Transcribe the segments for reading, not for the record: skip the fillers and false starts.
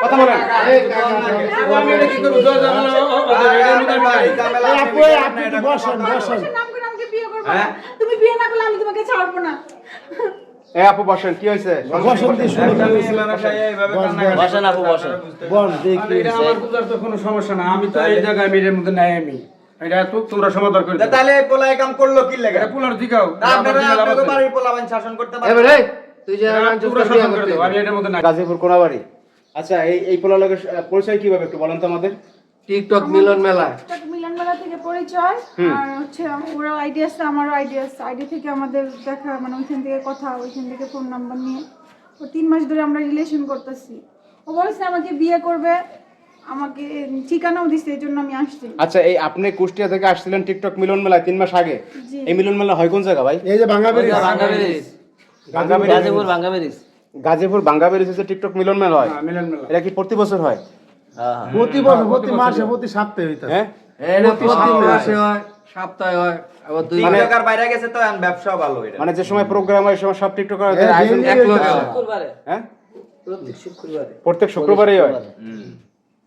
কথা বলেন। আমি এটা কি করব? জয় জামাল আপু আপনি একটু বসেন বসেন। নাম করে আমাকে বিয়ে করবে না। তুমি বিয়ে না করলে আমি তোমাকে ছাড়বো না। এ আপু বসেন, কি হয়েছে? বসেন দিয়ে শুরু বসেন আপু বসেন। বল দেখি এটা আমার বুঝার তো কোনো সমস্যা না। আমি তো এই জায়গায় মিলের মধ্যে নাই আমি। এটা তো তোমরা সমাধান করে দাও। তাহলে পোলা কাম করলো কি লাগে? এটা পুলার দিকাও। আপনারা আপনাদের বাড়ির পোলাবান শাসন করতে পারেন। এবারে তুই যে তোমরা শাসন করে দাও। আমি এটার মধ্যে নাই। গাজীপুর কোনাবাড়ি। আচ্ছা, এই পোলা লোকের পরিচয় কিভাবে একটু বলেন তো আমাদের। টিকটক মিলন মেলা। টিকটক মিলন মেলা থেকে পরিচয় আর হচ্ছে ওরা আইডি আছে আমারও আইডি আছে। আইডি থেকে আমাদের দেখা মানে ওইখান থেকে কথা, ওইখান থেকে ফোন নাম্বার নিয়ে ও 3 মাস ধরে আমরা রিলেশন করতেছি। ও বলেছে আমাকে বিয়ে করবে, আমাকে ঠিকানাও দিছে, এই জন্য আমি আসছি। আচ্ছা, এই আপনি কুষ্টিয়া থেকে আসছিলেন টিকটক মিলন মেলায় 3 মাস আগে। জি। এই মিলন মেলা হয় কোন জায়গা ভাই? এই যে বাঙালি গাজীপুর বাঙ্গাবেরিজ। গাজীপুর বাঙ্গাবেরিজ হচ্ছে টিকটক মিলন মেলা হয়। হ্যাঁ, মিলন মেলা। এটা কি প্রতি বছর হয়? হ্যাঁ প্রতি বছর প্রতি মাসে প্রতি সপ্তাহে হইতাছে। হ্যাঁ, এটা প্রতি মাসে হয়, সপ্তাহে হয়, আবার দুই টিকটকার বাইরে গেছে তো এখন ব্যবসাও ভালো এটা। মানে যে সময় প্রোগ্রাম হয়, সময় সব টিকটকার হ্যাঁ, আয়োজন daily এক লোক। হইতাছে। শুক্রবারে, হ্যাঁ, প্রতি শুক্রবারে। প্রত্যেক শুক্রবারেই হয়।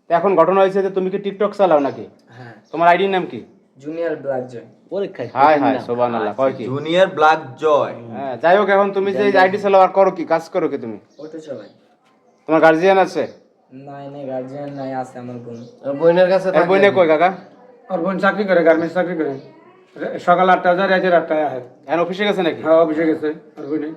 তো এখন ঘটনা হয়েছে যে তুমি কি টিকটক চালাও নাকি? হ্যাঁ, তোমার আইডির নাম কি? জুনিয়র ব্ল্যাক জয়। পরীক্ষায় হাই হাই সুবহানাল্লাহ, কয় কি? জুনিয়র ব্ল্যাক জয়। হ্যাঁ, যাই হোক, এখন তুমি যে আইডি চালাও আর করো কি, কাজ করো কি তুমি? ওটা সবাই। তোমার গার্জিয়ান আছে? নাই নাই গার্জিয়ান নাই, আছে আমার বোন। বোনের কাছে এর বইনে কই কাকা? আর বোন চাকরি করে, গার্মেন্টস চাকরি করে। সকাল 8টা যায়, রাতের 8টায় আসে। এখন অফিসে গেছে নাকি? হ্যাঁ, অফিসে গেছে। আর বোন নেই।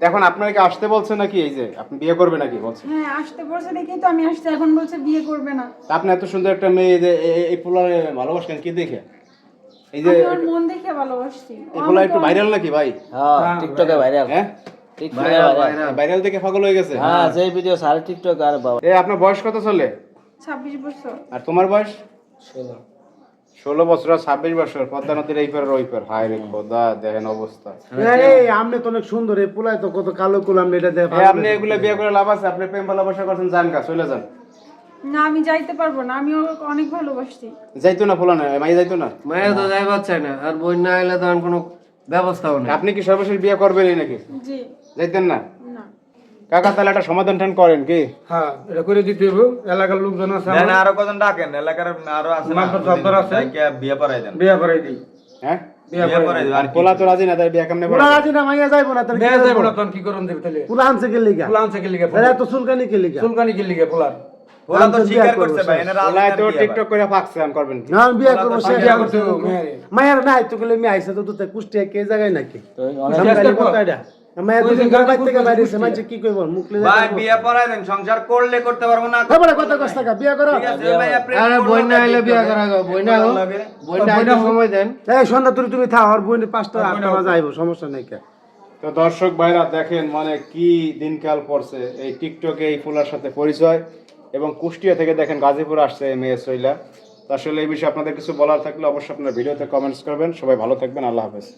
এখন আপনার কি আসতে বলছে নাকি, এই যে আপনি বিয়ে করবে নাকি বলছে? হ্যাঁ, আসতে বলছে দেখি তো আমি আসছি। এখন বলছে বিয়ে করবে না। তা আপনি এত সুন্দর একটা মেয়ে, যে এই পোলারে ভালোবাসেন কি দেখে? এই যে আমি ওর মন দেখে ভালোবাসছি। এই পোলা একটু ভাইরাল নাকি ভাই? হ্যাঁ, টিকটকে ভাইরাল। হ্যাঁ, টিকটকে ভাইরাল। ভাইরাল দেখে পাগল হয়ে গেছে। হ্যাঁ, যে ভিডিও সারা টিকটক আর বাবা। এই আপনার বয়স কত চলে? 26 বছর। আর তোমার বয়স? 16। 16 বছর আর 26 বছর, পদ্মা নদীর এই পার আর ওই পার। হায় রে খোদা, দেখেন অবস্থা। এই আমনে তো অনেক সুন্দর, এই পোলায় তো কত কালো কুলাম এটা দেখ। এই আপনি এগুলো বিয়ে করে লাভ আছে? আপনি প্রেম ভালোবাসা করছেন, যান কা চলে যান। না, আমি যাইতে পারবো না। আমি ওকে অনেক ভালোবাসছি। যাইতো না পোলা না, মাই যাইতো না। মায়ের তো যাইবার চাই না, আর বই না এলে তো আর কোনো ব্যবস্থাও নেই। আপনি কি সর্বশেষ বিয়ে করবেনই নাকি? জি। যাইতেন না? না। কাকা, তাহলে একটা সমাধান টান করেন কি? হ্যাঁ, এটা করে দিতে হবে। এলাকার লোকজন আছে দেন আমার। আরো কজন ডাকেন, এলাকার আরো আছে না। মাত্র 14 আছে। তাইকে বিয়ে পড়াই দেন। বিয়ে করাই দিই। হ্যাঁ, বিয়ে বিয়ে করাই পড়াই দিই। দেন। আর পোলা তো রাজি না, তাই বিয়ে কেমনে পোলা করবেন? রাজি না, মাইয়া যাইবো না তাহলে বিয়ে যাইবো না, তখন কি করুন দেবে তাহলে? পোলা আনছে কে লিগা? ফুলা আনছে কে লিগে? এরা তো চুলকানি কে লিগা? চুলকানি কে লিগে ফুলার? ওরা তো বিয়ে স্বীকার করবো, করছে ভাই, এনারা পোলায় তো আলাদা টিকটক করে ফাঁকছে, আমি করবেন কি? না আমি বিয়ে করবো সে বিয়ে করতে হবে মেয়েরে। মায়ের নাই তো গেলে আমি আইসা তো তুই কুষ্টিয়া কে জায়গায় নাকি তো অনেক আমি খালি কথা এটা মায়ের ওই যে দুদিন গাড়ি বাইর থেকে কুষ্টিয়া। বাইরেছে মানে কি কইব মুখলে ভাই বিয়ে পড়াই দেন, সংসার করলে করতে পারবো না। খবরে কত কষ্ট টাকা বিয়ে করো ঠিক আছে ভাই, আপনি আরে বই না এলে বিয়ে করা গো, বই না হোক। বই না আইলে সময় দেন। এই সন্ধ্যা তুমি থাও আর বোন 5টা 8টা বাজে আইবো, সমস্যা নাই কে। তো দর্শক ভাইরা দেখেন, মানে কি দিনকাল পড়ছে। এই টিকটকে এই পোলার সাথে পরিচয়, এবং কুষ্টিয়া থেকে দেখেন গাজীপুর আসছে এই মেয়ে সইলা। তো আসলে এই বিষয়ে আপনাদের কিছু বলার থাকলে অবশ্যই আপনারা ভিডিওতে কমেন্টস করবেন। সবাই ভালো থাকবেন, আল্লাহ হাফেজ।